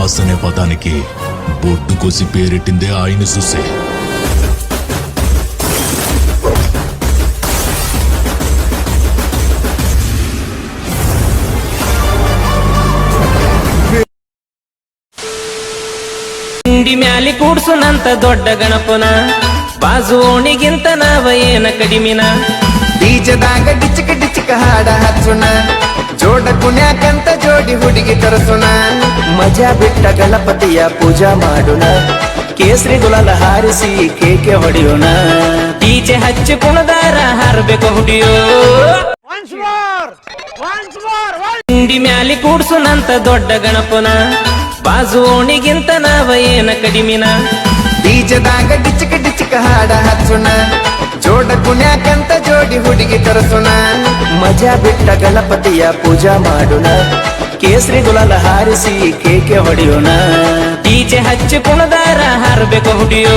Boss అనే పదానికి బొడ్డు కోసి పేరెట్టిందే ఆయన చూసే. ಇಂಡಿ ಮ್ಯಾಲಿ ಕೂಡ್ಸುನಂತ ದೊಡ್ಡ ಗಣಪನ ಬಾಜು ಓಣಿಗಿಂತ ನಾವ ಏನ ಕಡಿಮಿನ. ಬೀಜದಾಗ ಡಿಚಿಕ ಡಿಚಿಕ ಹಾಡ ಹಚ್ಚುಣ, ಜೋಡ ಕುಣ್ಯಾಕಂತ ಜೋಡಿ ಹುಡುಗಿ ತರಸುಣ. ಮಜಾ ಬಿಟ್ಟ ಗಣಪತಿಯ ಪೂಜಾ ಮಾಡೋಣ, ಕೇಸರಿ ಗುಲಾಲ ಹಾರಿಸಿ ಕೇಕೆ ಹೊಡೆಯೋಣ. ಡಿಜೆ ಹಚ್ಚಿ ಕುಣದಾರ ಹಾರಬೇಕು ಹುಡಿಯೋ. ಇಂಡಿ ಮ್ಯಾಲಿ ಕೂಡ್ಸುನಂತ ದೊಡ್ಡ ಗಣಪನ ಬಾಜು ಓಣಿಗಿಂತ ನಾವ ಏನ ಕಡಿಮಿನ. ಬೀಜದಾಗ ಡಿಚಿಕ ಡಿಚಿಕ ಹಾಡ ಹಚ್ಚುಣ, ಜೋಡ ಕುಣ್ಯಾಕಂತ ಜೋಡಿ ಹುಡುಗಿ ತರಸುಣ. ಮಜಾ ಬಿಟ್ಟ ಗಣಪತಿಯ ಪೂಜಾ ಮಾಡೋಣ, ಕೇಸರಿ ಗುಲಾಲ ಹಾರಿಸಿ ಕೇಕೆ ಹೊಡೆಯೋಣ. ಡಿಜೆ ಹಚ್ಚಿ ಕುಣದಾರ ಹಾರಬೇಕು ಹುಡಿಯೋ.